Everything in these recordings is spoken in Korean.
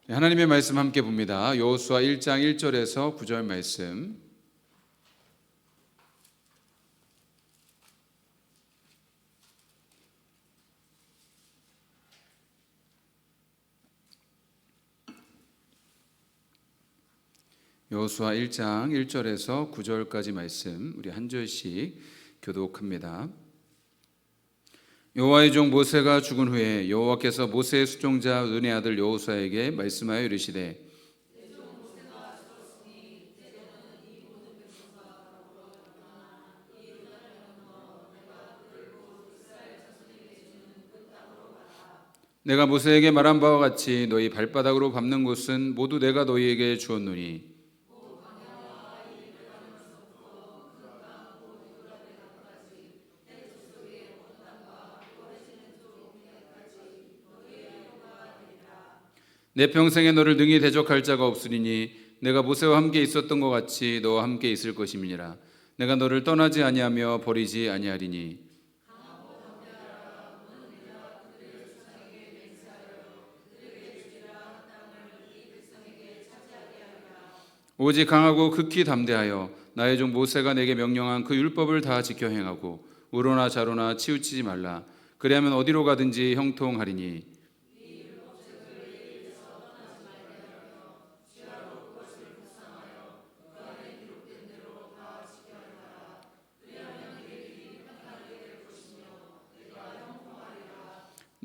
하나님의 말씀 함께 봅니다. 여호수아 1장 1절에서 9절 말씀. 여호수아 1장 1절에서 9절까지 말씀 우리 한 절씩 교독합니다. 여호와의 종 모세가 죽은 후에 여호와께서 모세의 수종자 눈의 아들 여호수아에게 말씀하여 이르시되 내가 모세에게 말한 바와 같이 너희 발바닥으로 밟는 곳은 모두 내가 너희에게 주었노니 내 평생에 너를 능히 대적할 자가 없으리니 내가 모세와 함께 있었던 것 같이 너와 함께 있을 것임이니라. 내가 너를 떠나지 아니하며 버리지 아니하리니 오직 강하고 극히 담대하여 나의 종 모세가 내게 명령한 그 율법을 다 지켜 행하고 우로나 좌로나 치우치지 말라. 그리하면 어디로 가든지 형통하리니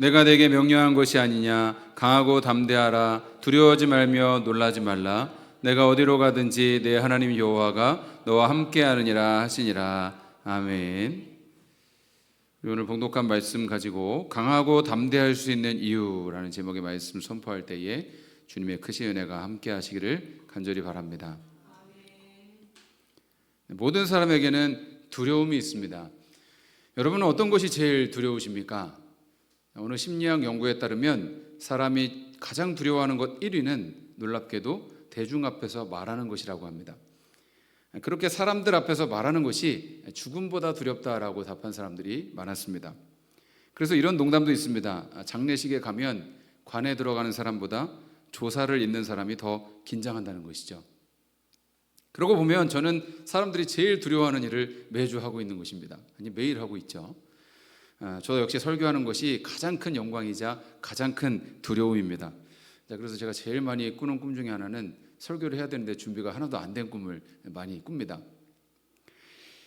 내가 내게 명령한 것이 아니냐. 강하고 담대하라. 두려워하지 말며 놀라지 말라. 내가 어디로 가든지 내 하나님 여호와가 너와 함께하느니라 하시니라. 아멘. 오늘 봉독한 말씀 가지고 강하고 담대할 수 있는 이유라는 제목의 말씀 선포할 때에 주님의 크신 은혜가 함께하시기를 간절히 바랍니다. 모든 사람에게는 두려움이 있습니다. 여러분은 어떤 것이 제일 두려우십니까? 오늘 심리학 연구에 따르면 사람이 가장 두려워하는 것 1위는 놀랍게도 대중 앞에서 말하는 것이라고 합니다. 그렇게 사람들 앞에서 말하는 것이 죽음보다 두렵다라고 답한 사람들이 많았습니다. 그래서 이런 농담도 있습니다. 장례식에 가면 관에 들어가는 사람보다 조사를 잇는 사람이 더 긴장한다는 것이죠. 그러고 보면 저는 사람들이 제일 두려워하는 일을 매주 하고 있는 것입니다. 아니 매일 하고 있죠. 저도 역시 설교하는 것이 가장 큰 영광이자 가장 큰 두려움입니다. 그래서 제가 제일 많이 꾸는 꿈 중에 하나는 설교를 해야 되는데 준비가 하나도 안 된 꿈을 많이 꿉니다.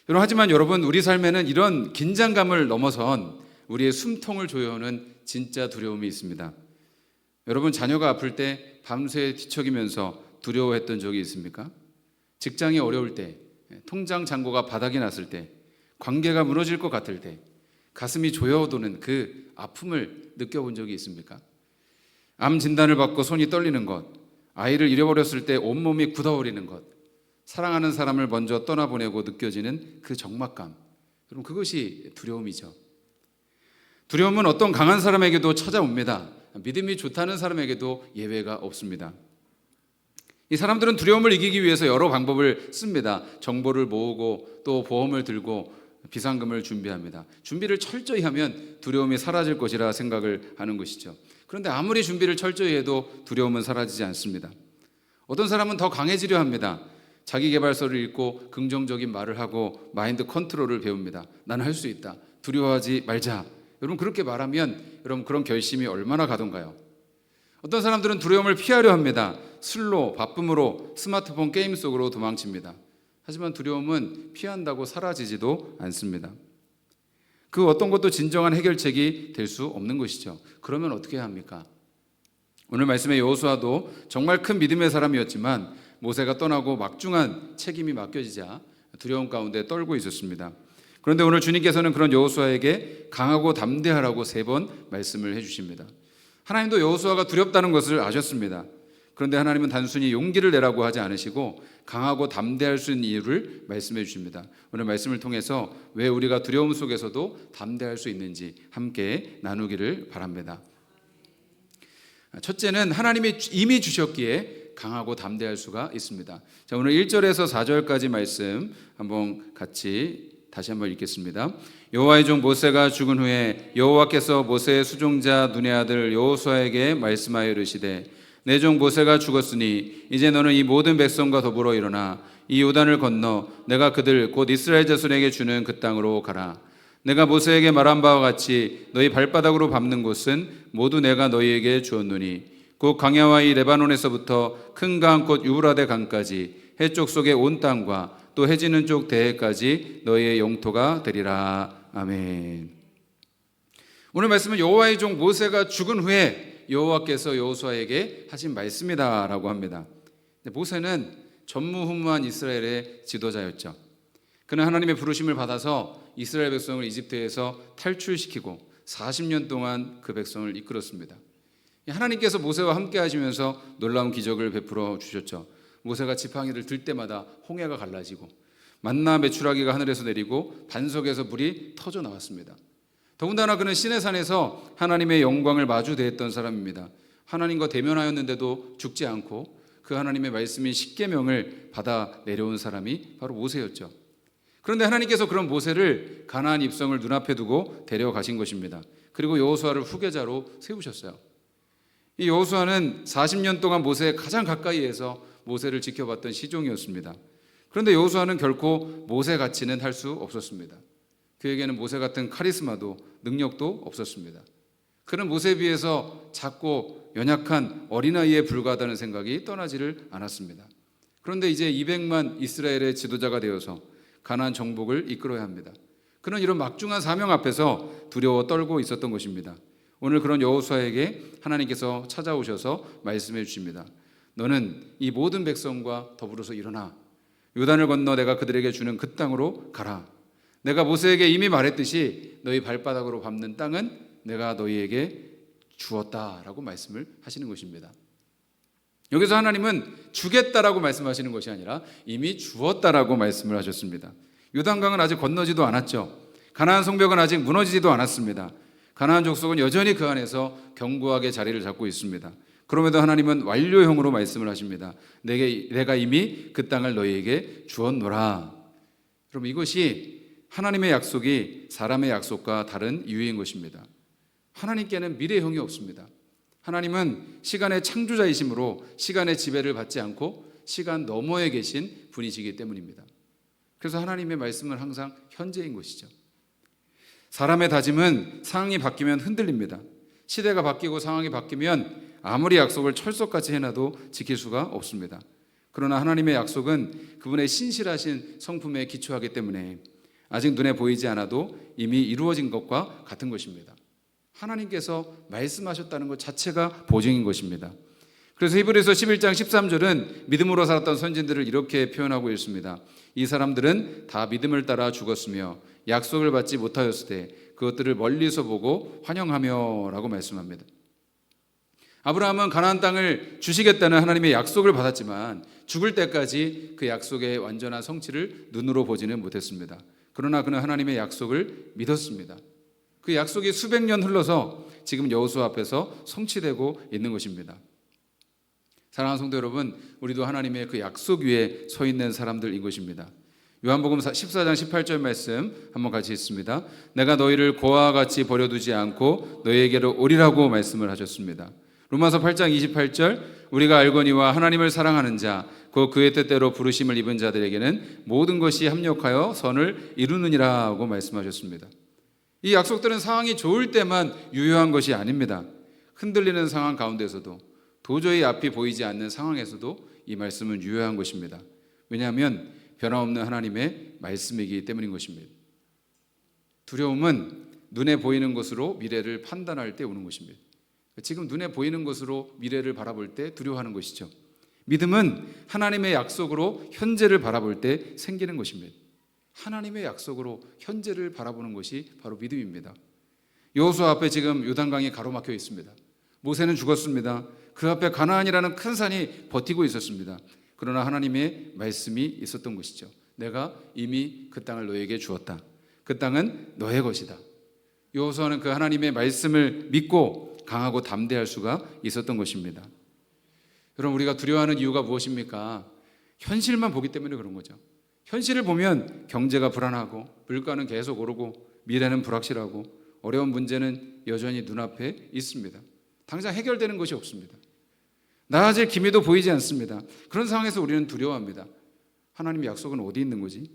하지만 여러분, 우리 삶에는 이런 긴장감을 넘어선 우리의 숨통을 조여오는 진짜 두려움이 있습니다. 여러분, 자녀가 아플 때 밤새 뒤척이면서 두려워했던 적이 있습니까? 직장이 어려울 때, 통장 잔고가 바닥이 났을 때, 관계가 무너질 것 같을 때 가슴이 조여오는 그 아픔을 느껴본 적이 있습니까? 암 진단을 받고 손이 떨리는 것, 아이를 잃어버렸을 때 온몸이 굳어버리는 것, 사랑하는 사람을 먼저 떠나보내고 느껴지는 그 적막감, 여러분 그것이 두려움이죠. 두려움은 어떤 강한 사람에게도 찾아옵니다. 믿음이 좋다는 사람에게도 예외가 없습니다. 이 사람들은 두려움을 이기기 위해서 여러 방법을 씁니다. 정보를 모으고 또 보험을 들고 비상금을 준비합니다. 준비를 철저히 하면 두려움이 사라질 것이라 생각을 하는 것이죠. 그런데 아무리 준비를 철저히 해도 두려움은 사라지지 않습니다. 어떤 사람은 더 강해지려 합니다. 자기계발서를 읽고 긍정적인 말을 하고 마인드 컨트롤을 배웁니다. 나는 할 수 있다. 두려워하지 말자. 여러분 그렇게 말하면 여러분 그런 결심이 얼마나 가던가요? 어떤 사람들은 두려움을 피하려 합니다. 술로, 바쁨으로, 스마트폰 게임 속으로 도망칩니다. 하지만 두려움은 피한다고 사라지지도 않습니다. 그 어떤 것도 진정한 해결책이 될 수 없는 것이죠. 그러면 어떻게 해야 합니까? 오늘 말씀의 여호수아도 정말 큰 믿음의 사람이었지만 모세가 떠나고 막중한 책임이 맡겨지자 두려움 가운데 떨고 있었습니다. 그런데 오늘 주님께서는 그런 여호수아에게 강하고 담대하라고 3번 말씀을 해주십니다. 하나님도 여호수아가 두렵다는 것을 아셨습니다. 그런데 하나님은 단순히 용기를 내라고 하지 않으시고 강하고 담대할 수 있는 이유를 말씀해 주십니다. 오늘 말씀을 통해서 왜 우리가 두려움 속에서도 담대할 수 있는지 함께 나누기를 바랍니다. 첫째는 하나님이 이미 주셨기에 강하고 담대할 수가 있습니다. 자, 오늘 1절에서 4절까지 말씀 한번 같이 다시 한번 읽겠습니다. 여호와의 종 모세가 죽은 후에 여호와께서 모세의 수종자 눈의 아들 여호수아에게 말씀하여 이르시되 내 종 모세가 죽었으니 이제 너는 이 모든 백성과 더불어 일어나 이 요단을 건너 내가 그들 곧 이스라엘 자손에게 주는 그 땅으로 가라. 내가 모세에게 말한 바와 같이 너희 발바닥으로 밟는 곳은 모두 내가 너희에게 주었노니 곧 강야와 이 레바논에서부터 큰 강 곧 유브라데 강까지 해쪽 속의 온 땅과 또 해지는 쪽 대해까지 너희의 영토가 되리라. 아멘. 오늘 말씀은 여호와의 종 모세가 죽은 후에 여호와께서 여호수아에게 하신 말씀이다라고 합니다. 모세는 전무후무한 이스라엘의 지도자였죠. 그는 하나님의 부르심을 받아서 이스라엘 백성을 이집트에서 탈출시키고 40년 동안 그 백성을 이끌었습니다. 하나님께서 모세와 함께 하시면서 놀라운 기적을 베풀어 주셨죠. 모세가 지팡이를 들 때마다 홍해가 갈라지고 만나 메추라기가 하늘에서 내리고 반석에서 물이 터져 나왔습니다. 더군다나 그는 시내산에서 하나님의 영광을 마주 대했던 사람입니다. 하나님과 대면하였는데도 죽지 않고 그 하나님의 말씀인 십계명을 받아 내려온 사람이 바로 모세였죠. 그런데 하나님께서 그런 모세를 가나안 입성을 눈앞에 두고 데려가신 것입니다. 그리고 여호수아를 후계자로 세우셨어요. 이 여호수아는 40년 동안 모세의 가장 가까이에서 모세를 지켜봤던 시종이었습니다. 그런데 여호수아는 결코 모세 같이는 할 수 없었습니다. 그에게는 모세 같은 카리스마도 능력도 없었습니다. 그는 모세에 비해서 작고 연약한 어린아이에 불과하다는 생각이 떠나지를 않았습니다. 그런데 이제 200만 이스라엘의 지도자가 되어서 가나안 정복을 이끌어야 합니다. 그는 이런 막중한 사명 앞에서 두려워 떨고 있었던 것입니다. 오늘 그런 여호수아에게 하나님께서 찾아오셔서 말씀해 주십니다. 너는 이 모든 백성과 더불어서 일어나 요단을 건너 내가 그들에게 주는 그 땅으로 가라. 내가 모세에게 이미 말했듯이 너희 발바닥으로 밟는 땅은 내가 너희에게 주었다라고 말씀을 하시는 것입니다. 여기서 하나님은 주겠다라고 말씀하시는 것이 아니라 이미 주었다라고 말씀을 하셨습니다. 요단강은 아직 건너지도 않았죠. 가나안 성벽은 아직 무너지지도 않았습니다. 가나안 족속은 여전히 그 안에서 견고하게 자리를 잡고 있습니다. 그럼에도 하나님은 완료형으로 말씀을 하십니다. 내가 이미 그 땅을 너희에게 주었노라. 여러분, 이것이 하나님의 약속이 사람의 약속과 다른 이유인 것입니다. 하나님께는 미래형이 없습니다. 하나님은 시간의 창조자이심으로 시간의 지배를 받지 않고 시간 너머에 계신 분이시기 때문입니다. 그래서 하나님의 말씀은 항상 현재인 것이죠. 사람의 다짐은 상황이 바뀌면 흔들립니다. 시대가 바뀌고 상황이 바뀌면 아무리 약속을 철석같이 해놔도 지킬 수가 없습니다. 그러나 하나님의 약속은 그분의 신실하신 성품에 기초하기 때문에 아직 눈에 보이지 않아도 이미 이루어진 것과 같은 것입니다. 하나님께서 말씀하셨다는 것 자체가 보증인 것입니다. 그래서 히브리서 11장 13절은 믿음으로 살았던 선진들을 이렇게 표현하고 있습니다. 이 사람들은 다 믿음을 따라 죽었으며 약속을 받지 못하였을 때 그것들을 멀리서 보고 환영하며 라고 말씀합니다. 아브라함은 가나안 땅을 주시겠다는 하나님의 약속을 받았지만 죽을 때까지 그 약속의 완전한 성취를 눈으로 보지는 못했습니다. 그러나 그는 하나님의 약속을 믿었습니다. 그 약속이 수백 년 흘러서 지금 여호수아 앞에서 성취되고 있는 것입니다. 사랑하는 성도 여러분, 우리도 하나님의 그 약속 위에 서 있는 사람들인 것입니다. 요한복음 14장 18절 말씀 한번 같이 읽습니다. 내가 너희를 고아와 같이 버려두지 않고 너희에게로 오리라고 말씀을 하셨습니다. 로마서 8장 28절 우리가 알거니와 하나님을 사랑하는 자 곧 그의 뜻대로 부르심을 입은 자들에게는 모든 것이 합력하여 선을 이루느니라고 말씀하셨습니다. 이 약속들은 상황이 좋을 때만 유효한 것이 아닙니다. 흔들리는 상황 가운데서도 도저히 앞이 보이지 않는 상황에서도 이 말씀은 유효한 것입니다. 왜냐하면 변함없는 하나님의 말씀이기 때문인 것입니다. 두려움은 눈에 보이는 것으로 미래를 판단할 때 오는 것입니다. 지금 눈에 보이는 것으로 미래를 바라볼 때 두려워하는 것이죠. 믿음은 하나님의 약속으로 현재를 바라볼 때 생기는 것입니다. 하나님의 약속으로 현재를 바라보는 것이 바로 믿음입니다. 여호수아 앞에 지금 요단강이 가로막혀 있습니다. 모세는 죽었습니다. 그 앞에 가나안이라는 큰 산이 버티고 있었습니다. 그러나 하나님의 말씀이 있었던 것이죠. 내가 이미 그 땅을 너에게 주었다. 그 땅은 너의 것이다. 여호수아는 그 하나님의 말씀을 믿고 강하고 담대할 수가 있었던 것입니다. 여러분, 우리가 두려워하는 이유가 무엇입니까? 현실만 보기 때문에 그런 거죠. 현실을 보면 경제가 불안하고 물가는 계속 오르고 미래는 불확실하고 어려운 문제는 여전히 눈앞에 있습니다. 당장 해결되는 것이 없습니다. 나아질 기미도 보이지 않습니다. 그런 상황에서 우리는 두려워합니다. 하나님의 약속은 어디 있는 거지?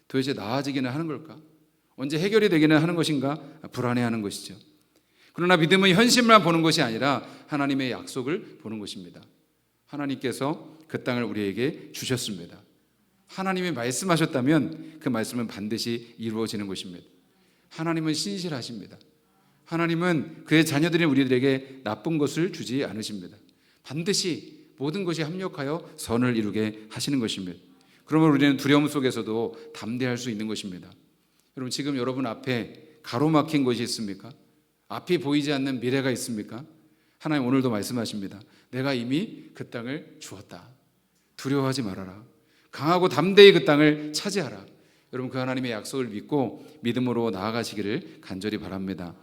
도대체 나아지기는 하는 걸까? 언제 해결이 되기는 하는 것인가? 불안해하는 것이죠. 그러나 믿음은 현실만 보는 것이 아니라 하나님의 약속을 보는 것입니다. 하나님께서 그 땅을 우리에게 주셨습니다. 하나님이 말씀하셨다면 그 말씀은 반드시 이루어지는 것입니다. 하나님은 신실하십니다. 하나님은 그의 자녀들인 우리들에게 나쁜 것을 주지 않으십니다. 반드시 모든 것이 합력하여 선을 이루게 하시는 것입니다. 그러면 우리는 두려움 속에서도 담대할 수 있는 것입니다. 여러분, 지금 여러분 앞에 가로막힌 것이 있습니까? 앞이 보이지 않는 미래가 있습니까? 하나님 오늘도 말씀하십니다. 내가 이미 그 땅을 주었다. 두려워하지 말아라. 강하고 담대히 그 땅을 차지하라. 여러분, 그 하나님의 약속을 믿고 믿음으로 나아가시기를 간절히 바랍니다.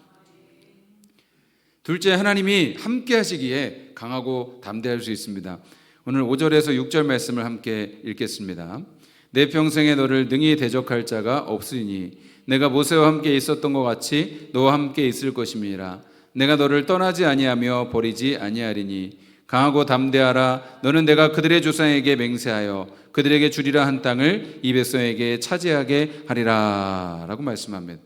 둘째, 하나님이 함께 하시기에 강하고 담대할 수 있습니다. 오늘 5절에서 6절 말씀을 함께 읽겠습니다. 내 평생에 너를 능히 대적할 자가 없으니 내가 모세와 함께 있었던 것 같이 너와 함께 있을 것임이라. 내가 너를 떠나지 아니하며 버리지 아니하리니 강하고 담대하라. 너는 내가 그들의 조상에게 맹세하여 그들에게 주리라 한 땅을 이 백성에게 차지하게 하리라 라고 말씀합니다.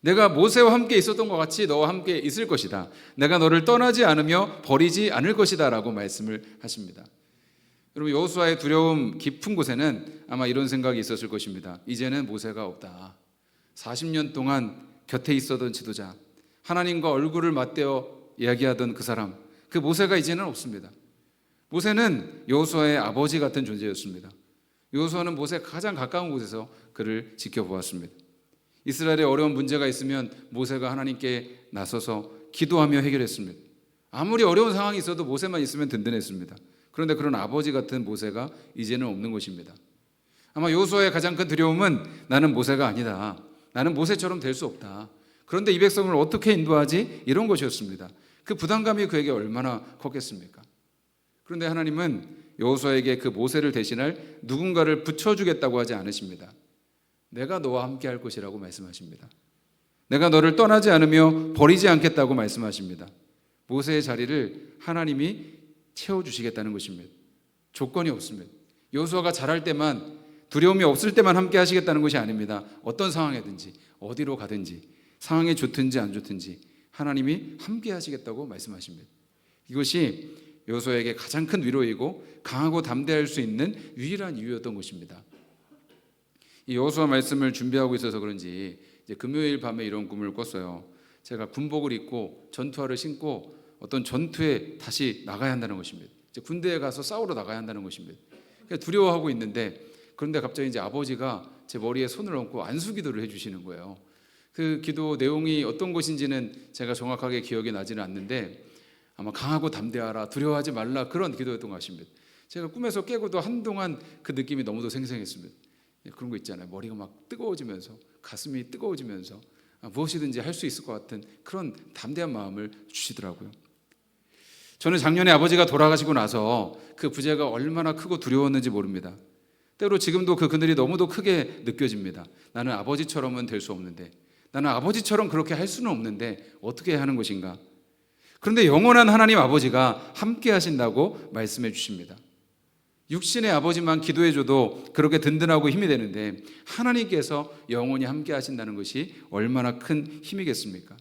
내가 모세와 함께 있었던 것 같이 너와 함께 있을 것이다. 내가 너를 떠나지 않으며 버리지 않을 것이다 라고 말씀을 하십니다. 여러분, 여호수아의 두려움 깊은 곳에는 아마 이런 생각이 있었을 것입니다. 이제는 모세가 없다. 40년 동안 곁에 있었던 지도자, 하나님과 얼굴을 맞대어 이야기하던 그 사람, 그 모세가 이제는 없습니다. 모세는 여호수아의 아버지 같은 존재였습니다. 여호수아는 모세에 가장 가까운 곳에서 그를 지켜보았습니다. 이스라엘에 어려운 문제가 있으면 모세가 하나님께 나서서 기도하며 해결했습니다. 아무리 어려운 상황이 있어도 모세만 있으면 든든했습니다. 그런데 그런 아버지 같은 모세가 이제는 없는 것입니다. 아마 여호수아의 가장 큰 두려움은 나는 모세가 아니다. 나는 모세처럼 될 수 없다. 그런데 이 백성을 어떻게 인도하지? 이런 것이었습니다. 그 부담감이 그에게 얼마나 컸겠습니까? 그런데 하나님은 여호수아에게 그 모세를 대신할 누군가를 붙여주겠다고 하지 않으십니다. 내가 너와 함께 할 것이라고 말씀하십니다. 내가 너를 떠나지 않으며 버리지 않겠다고 말씀하십니다. 모세의 자리를 하나님이 채워주시겠다는 것입니다. 조건이 없습니다. 여호수아가 잘할 때만, 두려움이 없을 때만 함께 하시겠다는 것이 아닙니다. 어떤 상황이든지 어디로 가든지 상황이 좋든지 안 좋든지 하나님이 함께 하시겠다고 말씀하십니다. 이것이 여호수아에게 가장 큰 위로이고 강하고 담대할 수 있는 유일한 이유였던 것입니다. 이 여호수아 말씀을 준비하고 있어서 그런지 이제 금요일 밤에 이런 꿈을 꿨어요. 제가 군복을 입고 전투화를 신고 어떤 전투에 다시 나가야 한다는 것입니다. 이제 군대에 가서 싸우러 나가야 한다는 것입니다. 두려워하고 있는데, 그런데 갑자기 이제 아버지가 제 머리에 손을 얹고 안수기도를 해주시는 거예요. 그 기도 내용이 어떤 것인지는 제가 정확하게 기억이 나지는 않는데 아마 강하고 담대하라, 두려워하지 말라, 그런 기도였던 것 같습니다. 제가 꿈에서 깨고도 한동안 그 느낌이 너무도 생생했습니다. 그런 거 있잖아요. 머리가 막 뜨거워지면서, 가슴이 뜨거워지면서 무엇이든지 할 수 있을 것 같은 그런 담대한 마음을 주시더라고요. 저는 작년에 아버지가 돌아가시고 나서 그 부재가 얼마나 크고 두려웠는지 모릅니다. 때로 지금도 그 그늘이 너무도 크게 느껴집니다. 나는 아버지처럼은 될 수 없는데, 나는 아버지처럼 그렇게 할 수는 없는데 어떻게 하는 것인가? 그런데 영원한 하나님 아버지가 함께 하신다고 말씀해 주십니다. 육신의 아버지만 기도해줘도 그렇게 든든하고 힘이 되는데 하나님께서 영원히 함께 하신다는 것이 얼마나 큰 힘이겠습니까?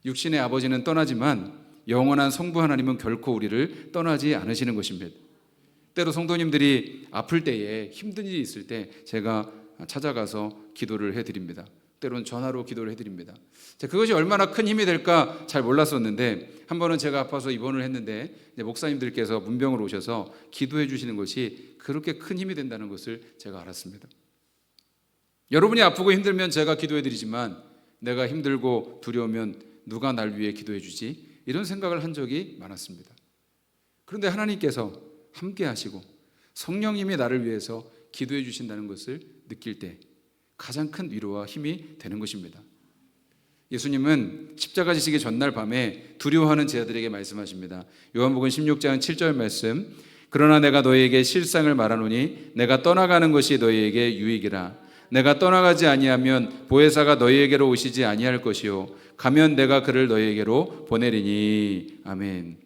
육신의 아버지는 떠나지만 영원한 성부 하나님은 결코 우리를 떠나지 않으시는 것입니다. 때로 성도님들이 아플 때에 힘든 일이 있을 때 제가 찾아가서 기도를 해드립니다. 때로는 전화로 기도를 해드립니다. 그것이 얼마나 큰 힘이 될까 잘 몰랐었는데, 한 번은 제가 아파서 입원을 했는데 목사님들께서 문병으로 오셔서 기도해 주시는 것이 그렇게 큰 힘이 된다는 것을 제가 알았습니다. 여러분이 아프고 힘들면 제가 기도해 드리지만 내가 힘들고 두려우면 누가 날 위해 기도해 주지? 이런 생각을 한 적이 많았습니다. 그런데 하나님께서 함께 하시고 성령님이 나를 위해서 기도해 주신다는 것을 느낄 때 가장 큰 위로와 힘이 되는 것입니다. 예수님은 십자가 지시기 전날 밤에 두려워하는 제자들에게 말씀하십니다. 요한복음 16장 7절 말씀, 그러나 내가 너희에게 실상을 말하노니 내가 떠나가는 것이 너희에게 유익이라. 내가 떠나가지 아니하면 보혜사가 너희에게로 오시지 아니할 것이요 가면 내가 그를 너희에게로 보내리니. 아멘.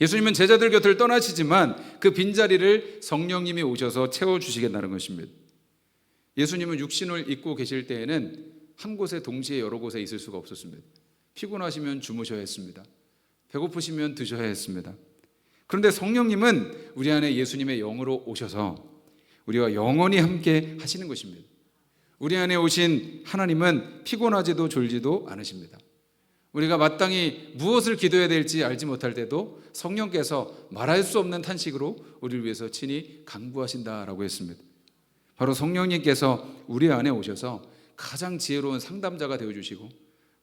예수님은 제자들 곁을 떠나시지만 그 빈자리를 성령님이 오셔서 채워주시겠다는 것입니다. 예수님은 육신을 입고 계실 때에는 한 곳에 동시에 여러 곳에 있을 수가 없었습니다. 피곤하시면 주무셔야 했습니다. 배고프시면 드셔야 했습니다. 그런데 성령님은 우리 안에 예수님의 영으로 오셔서 우리와 영원히 함께 하시는 것입니다. 우리 안에 오신 하나님은 피곤하지도 졸지도 않으십니다. 우리가 마땅히 무엇을 기도해야 될지 알지 못할 때도 성령께서 말할 수 없는 탄식으로 우리를 위해서 친히 간구하신다라고 했습니다. 바로 성령님께서 우리 안에 오셔서 가장 지혜로운 상담자가 되어주시고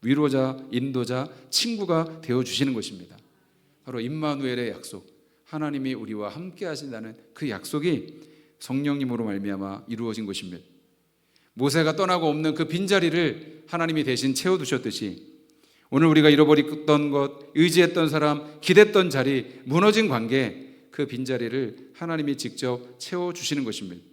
위로자, 인도자, 친구가 되어주시는 것입니다. 바로 임마누엘의 약속, 하나님이 우리와 함께 하신다는 그 약속이 성령님으로 말미암아 이루어진 것입니다. 모세가 떠나고 없는 그 빈자리를 하나님이 대신 채워두셨듯이 오늘 우리가 잃어버렸던 것, 의지했던 사람, 기댔던 자리, 무너진 관계, 그 빈자리를 하나님이 직접 채워주시는 것입니다.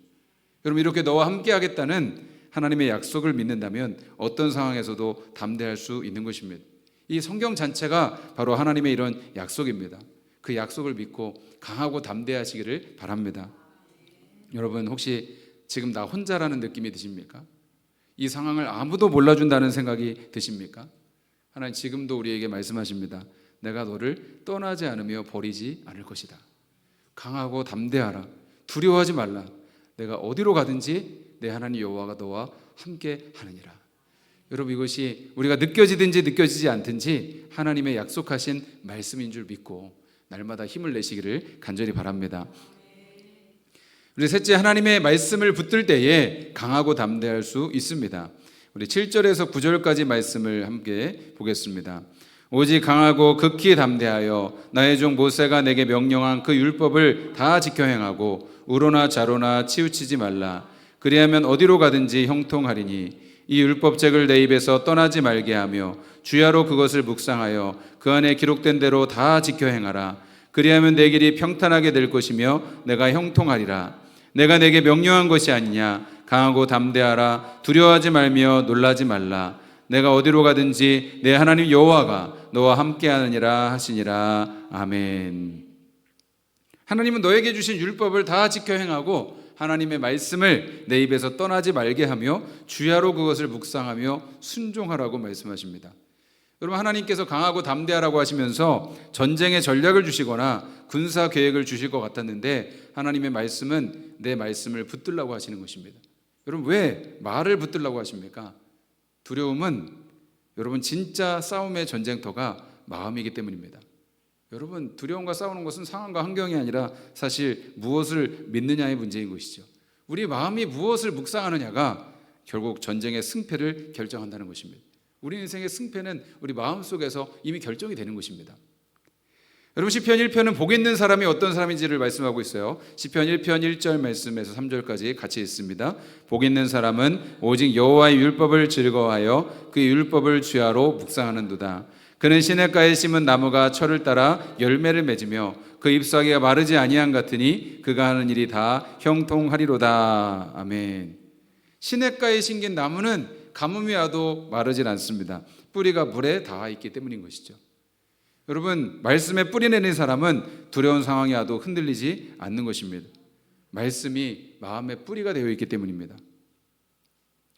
여러분, 이렇게 너와 함께 하겠다는 하나님의 약속을 믿는다면 어떤 상황에서도 담대할 수 있는 것입니다. 이 성경 전체가 바로 하나님의 이런 약속입니다. 그 약속을 믿고 강하고 담대하시기를 바랍니다. 여러분, 혹시 지금 나 혼자라는 느낌이 드십니까? 이 상황을 아무도 몰라준다는 생각이 드십니까? 하나님 지금도 우리에게 말씀하십니다. 내가 너를 떠나지 않으며 버리지 않을 것이다. 강하고 담대하라. 두려워하지 말라. 내가 어디로 가든지 내 하나님 여호와가 너와 함께 하느니라. 여러분, 이것이 우리가 느껴지든지 느껴지지 않든지 하나님의 약속하신 말씀인 줄 믿고 날마다 힘을 내시기를 간절히 바랍니다. 우리 셋째, 하나님의 말씀을 붙들 때에 강하고 담대할 수 있습니다. 우리 7절에서 9절까지 말씀을 함께 보겠습니다. 오직 강하고 극히 담대하여 나의 종 모세가 내게 명령한 그 율법을 다 지켜 행하고 우로나 좌로나 치우치지 말라. 그리하면 어디로 가든지 형통하리니 이 율법책을 내 입에서 떠나지 말게 하며 주야로 그것을 묵상하여 그 안에 기록된 대로 다 지켜 행하라. 그리하면 내 길이 평탄하게 될 것이며 내가 형통하리라. 내가 내게 명령한 것이 아니냐. 강하고 담대하라. 두려워하지 말며 놀라지 말라. 내가 어디로 가든지 내 하나님 여호와가 너와 함께하느니라 하시니라. 아멘. 하나님은 너에게 주신 율법을 다 지켜 행하고 하나님의 말씀을 내 입에서 떠나지 말게 하며 주야로 그것을 묵상하며 순종하라고 말씀하십니다. 여러분, 하나님께서 강하고 담대하라고 하시면서 전쟁의 전략을 주시거나 군사 계획을 주실 것 같았는데 하나님의 말씀은 내 말씀을 붙들라고 하시는 것입니다. 여러분, 왜 말을 붙들라고 하십니까? 두려움은 여러분 진짜 싸움의 전쟁터가 마음이기 때문입니다. 여러분, 두려움과 싸우는 것은 상황과 환경이 아니라 사실 무엇을 믿느냐의 문제인 것이죠. 우리 마음이 무엇을 묵상하느냐가 결국 전쟁의 승패를 결정한다는 것입니다. 우리 인생의 승패는 우리 마음속에서 이미 결정이 되는 것입니다. 여러분, 시편 1편은 복 있는 사람이 어떤 사람인지를 말씀하고 있어요. 시편 1편 1절 말씀에서 3절까지 같이 읽습니다. 복 있는 사람은 오직 여호와의 율법을 즐거워하여 그 율법을 주야로 묵상하는도다. 그는 시냇가에 심은 나무가 철을 따라 열매를 맺으며 그 잎사귀가 마르지 아니한 같으니 그가 하는 일이 다 형통하리로다. 아멘. 시냇가에 심긴 나무는 가뭄이 와도 마르질 않습니다. 뿌리가 물에 닿아 있기 때문인 것이죠. 여러분, 말씀에 뿌리 내린 사람은 두려운 상황이 와도 흔들리지 않는 것입니다. 말씀이 마음의 뿌리가 되어 있기 때문입니다.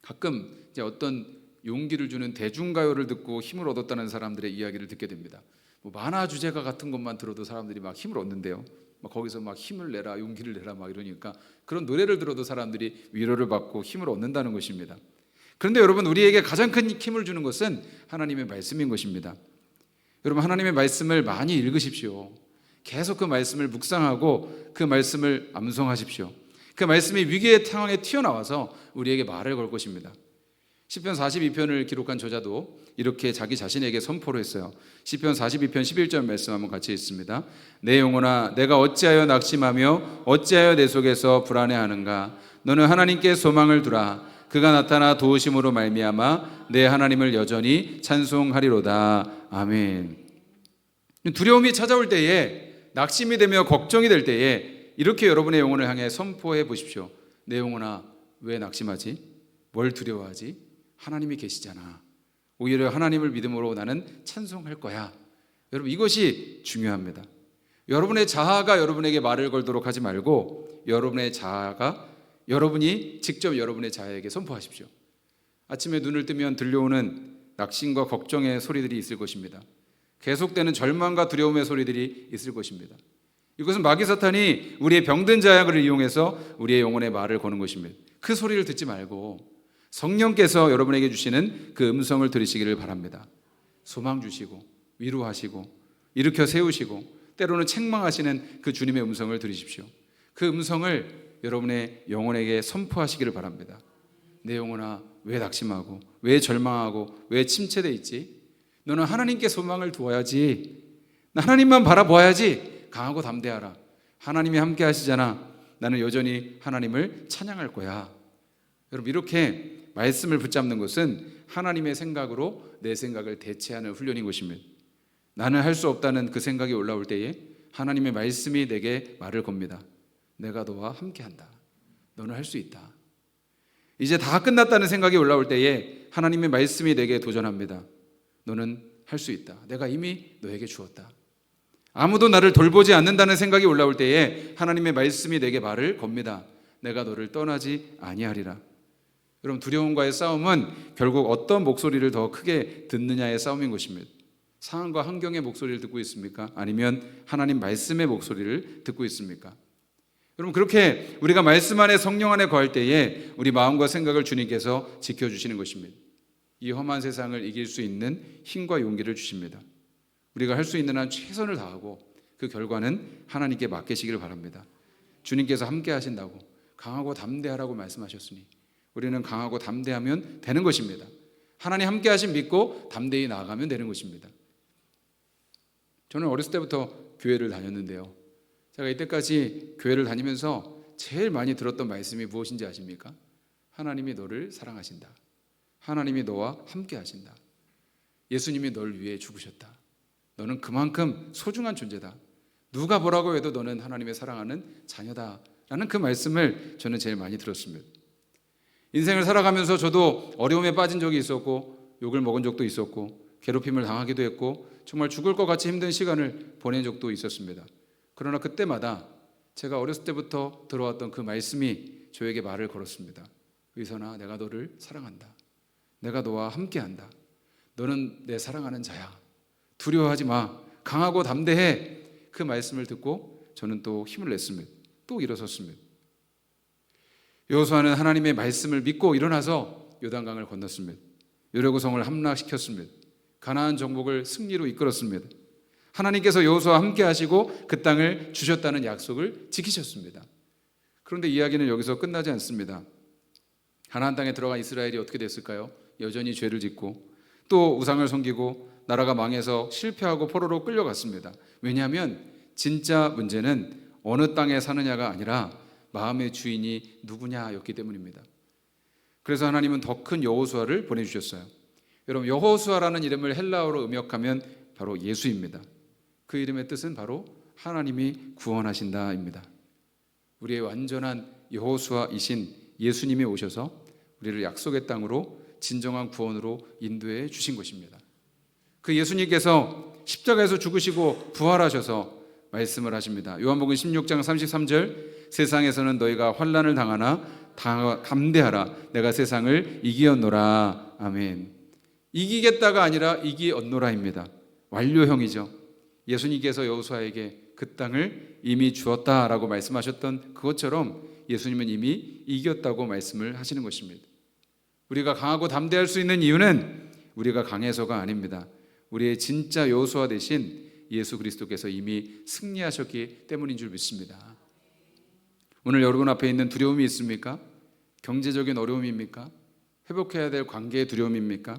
가끔 이제 어떤 용기를 주는 대중가요를 듣고 힘을 얻었다는 사람들의 이야기를 듣게 됩니다. 뭐 만화 주제가 같은 것만 들어도 사람들이 막 힘을 얻는데요. 막 거기서 막 힘을 내라, 용기를 내라 막 이러니까 그런 노래를 들어도 사람들이 위로를 받고 힘을 얻는다는 것입니다. 그런데 여러분, 우리에게 가장 큰 힘을 주는 것은 하나님의 말씀인 것입니다. 여러분, 하나님의 말씀을 많이 읽으십시오. 계속 그 말씀을 묵상하고 그 말씀을 암송하십시오. 그 말씀이 위기의 상황에 튀어나와서 우리에게 말을 걸 것입니다. 시편 42편을 기록한 저자도 이렇게 자기 자신에게 선포를 했어요. 시편 42편 11절 말씀 한번 같이 읽습니다. 내 영혼아, 내가 어찌하여 낙심하며 어찌하여 내 속에서 불안해하는가. 너는 하나님께 소망을 두라. 그가 나타나 도우심으로 말미암아 내 하나님을 여전히 찬송하리로다. 아멘. 두려움이 찾아올 때에, 낙심이 되며 걱정이 될 때에 이렇게 여러분의 영혼을 향해 선포해 보십시오. 내 영혼아, 왜 낙심하지? 뭘 두려워하지? 하나님이 계시잖아. 오히려 하나님을 믿음으로 나는 찬송할 거야. 여러분, 이것이 중요합니다. 여러분의 자아가 여러분에게 말을 걸도록 하지 말고 여러분의 자아가 여러분이 직접 여러분의 자아에게 선포하십시오. 아침에 눈을 뜨면 들려오는 낙심과 걱정의 소리들이 있을 것입니다. 계속되는 절망과 두려움의 소리들이 있을 것입니다. 이것은 마귀 사탄이 우리의 병든 자아를 이용해서 우리의 영혼의 말을 거는 것입니다. 그 소리를 듣지 말고 성령께서 여러분에게 주시는 그 음성을 들으시기를 바랍니다. 소망 주시고 위로하시고 일으켜 세우시고 때로는 책망하시는 그 주님의 음성을 들으십시오. 그 음성을 여러분의 영혼에게 선포하시기를 바랍니다. 내 영혼아, 왜 낙심하고 왜 절망하고 왜 침체되어 있지? 너는 하나님께 소망을 두어야지. 하나님만 바라보아야지. 강하고 담대하라. 하나님이 함께 하시잖아. 나는 여전히 하나님을 찬양할 거야. 여러분, 이렇게 말씀을 붙잡는 것은 하나님의 생각으로 내 생각을 대체하는 훈련인 것입니다. 나는 할 수 없다는 그 생각이 올라올 때에 하나님의 말씀이 내게 말을 겁니다. 내가 너와 함께한다. 너는 할 수 있다. 이제 다 끝났다는 생각이 올라올 때에 하나님의 말씀이 내게 도전합니다. 너는 할 수 있다. 내가 이미 너에게 주었다. 아무도 나를 돌보지 않는다는 생각이 올라올 때에 하나님의 말씀이 내게 말을 겁니다. 내가 너를 떠나지 아니하리라. 여러분, 두려움과의 싸움은 결국 어떤 목소리를 더 크게 듣느냐의 싸움인 것입니다. 상황과 환경의 목소리를 듣고 있습니까? 아니면 하나님 말씀의 목소리를 듣고 있습니까? 여러분, 그렇게 우리가 말씀 안에 성령 안에 거할 때에 우리 마음과 생각을 주님께서 지켜주시는 것입니다. 이 험한 세상을 이길 수 있는 힘과 용기를 주십니다. 우리가 할 수 있는 한 최선을 다하고 그 결과는 하나님께 맡기시기를 바랍니다. 주님께서 함께 하신다고 강하고 담대하라고 말씀하셨으니 우리는 강하고 담대하면 되는 것입니다. 하나님 함께 하신 믿고 담대히 나아가면 되는 것입니다. 저는 어렸을 때부터 교회를 다녔는데요, 제가 이때까지 교회를 다니면서 제일 많이 들었던 말씀이 무엇인지 아십니까? 하나님이 너를 사랑하신다. 하나님이 너와 함께 하신다. 예수님이 널 위해 죽으셨다. 너는 그만큼 소중한 존재다. 누가 뭐라고 해도 너는 하나님의 사랑하는 자녀다. 라는 그 말씀을 저는 제일 많이 들었습니다. 인생을 살아가면서 저도 어려움에 빠진 적이 있었고 욕을 먹은 적도 있었고 괴롭힘을 당하기도 했고 정말 죽을 것 같이 힘든 시간을 보낸 적도 있었습니다. 그러나 그때마다 제가 어렸을 때부터 들어왔던 그 말씀이 저에게 말을 걸었습니다. 의선아, 내가 너를 사랑한다. 내가 너와 함께한다. 너는 내 사랑하는 자야. 두려워하지 마. 강하고 담대해. 그 말씀을 듣고 저는 또 힘을 냈습니다. 또 일어섰습니다. 여호수아는 하나님의 말씀을 믿고 일어나서 요단강을 건넜습니다. 여리고성을 함락시켰습니다. 가나안 정복을 승리로 이끌었습니다. 하나님께서 여호수아와 함께 하시고 그 땅을 주셨다는 약속을 지키셨습니다. 그런데 이야기는 여기서 끝나지 않습니다. 가나안 땅에 들어간 이스라엘이 어떻게 됐을까요? 여전히 죄를 짓고 또 우상을 섬기고 나라가 망해서 실패하고 포로로 끌려갔습니다. 왜냐하면 진짜 문제는 어느 땅에 사느냐가 아니라 마음의 주인이 누구냐였기 때문입니다. 그래서 하나님은 더 큰 여호수아를 보내주셨어요. 여러분, 여호수아라는 이름을 헬라어로 음역하면 바로 예수입니다. 그 이름의 뜻은 바로 하나님이 구원하신다입니다. 우리의 완전한 여호수아이신 예수님이 오셔서 우리를 약속의 땅으로 진정한 구원으로 인도해 주신 것입니다. 그 예수님께서 십자가에서 죽으시고 부활하셔서 말씀을 하십니다. 요한복음 16장 33절, 세상에서는 너희가 환난을 당하나 담대하라. 내가 세상을 이기었노라. 아멘. 이기겠다가 아니라 이기었노라입니다. 완료형이죠. 예수님께서 여호수아에게 그 땅을 이미 주었다라고 말씀하셨던 그것처럼 예수님은 이미 이겼다고 말씀을 하시는 것입니다. 우리가 강하고 담대할 수 있는 이유는 우리가 강해서가 아닙니다. 우리의 진짜 여호수아 대신 예수 그리스도께서 이미 승리하셨기 때문인 줄 믿습니다. 오늘 여러분 앞에 있는 두려움이 있습니까? 경제적인 어려움입니까? 회복해야 될 관계의 두려움입니까?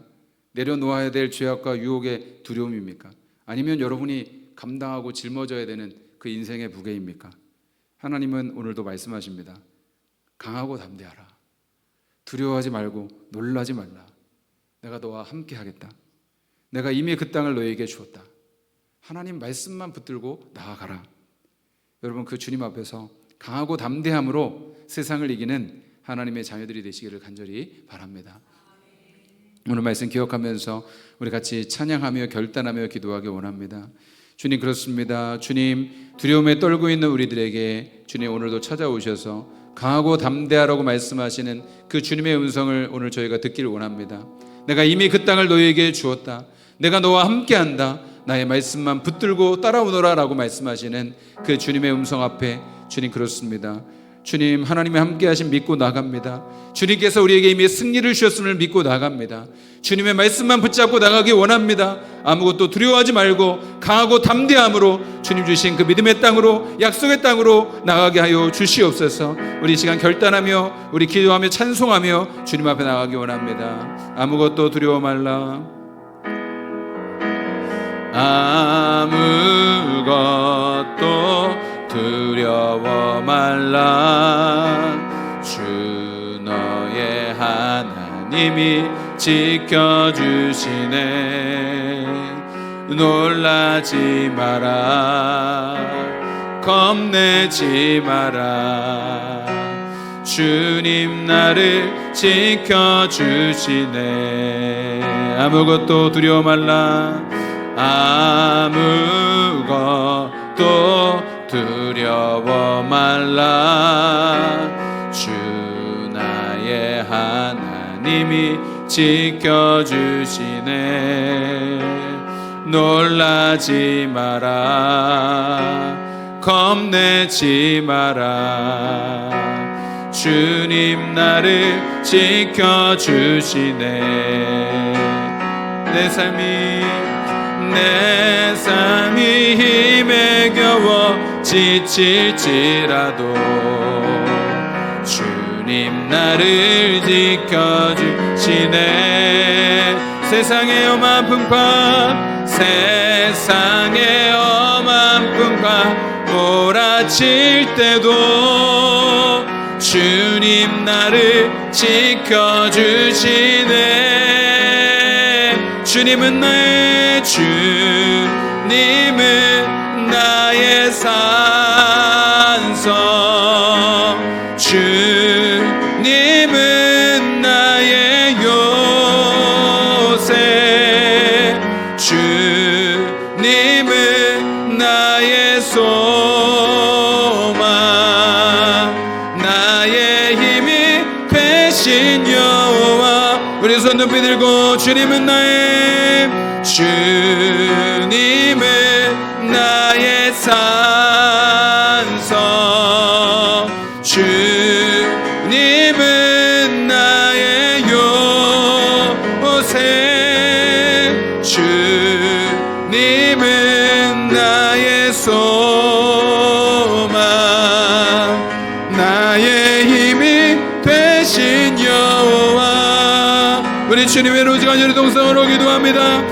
내려놓아야 될 죄악과 유혹의 두려움입니까? 아니면 여러분이 감당하고 짊어져야 되는 그 인생의 무게입니까? 하나님은 오늘도 말씀하십니다. 강하고 담대하라. 두려워하지 말고 놀라지 말라. 내가 너와 함께 하겠다. 내가 이미 그 땅을 너에게 주었다. 하나님 말씀만 붙들고 나아가라. 여러분, 그 주님 앞에서 강하고 담대함으로 세상을 이기는 하나님의 자녀들이 되시기를 간절히 바랍니다. 오늘 말씀 기억하면서 우리 같이 찬양하며 결단하며 기도하기 원합니다. 주님 그렇습니다. 주님 두려움에 떨고 있는 우리들에게 주님 오늘도 찾아오셔서 강하고 담대하라고 말씀하시는 그 주님의 음성을 오늘 저희가 듣기를 원합니다. 내가 이미 그 땅을 너희에게 주었다. 내가 너와 함께한다. 나의 말씀만 붙들고 따라오너라 라고 말씀하시는 그 주님의 음성 앞에 주님 그렇습니다. 주님 하나님의 함께하심 믿고 나갑니다. 주님께서 우리에게 이미 승리를 주셨음을 믿고 나갑니다. 주님의 말씀만 붙잡고 나가기 원합니다. 아무것도 두려워하지 말고 강하고 담대함으로 주님 주신 그 믿음의 땅으로, 약속의 땅으로 나가게 하여 주시옵소서. 우리 이 시간 결단하며 우리 기도하며 찬송하며 주님 앞에 나가기 원합니다. 아무것도 두려워 말라. 아무것도 두려워 말라. 주 너의 하나님이 지켜주시네. 놀라지 마라. 겁내지 마라. 주님 나를 지켜주시네. 아무것도 두려워 말라. 아무것도 두려워 말라. 주 나의 하나님이 지켜주시네. 놀라지 마라. 겁내지 마라. 주님 나를 지켜주시네. 내 삶이 힘에 겨워 지칠지라도 주님 나를 지켜주시네. 세상의 험한 풍파, 세상의 험한 풍파 몰아칠 때도 주님 나를 지켜주시네. 주님은 나의 주님은 나의 산성, 주님은 나의 요새, 주님은 나의 소망, 나의 힘이 되신 여호와. 우리 손 높이 들고 주님은 나의, 주님은 나의 산성, 주님은 나의 요새, 주님은 나의 소망, 나의 힘이 되신 여호와. 우리 주님의 오직 간절히 동성으로 기도합니다.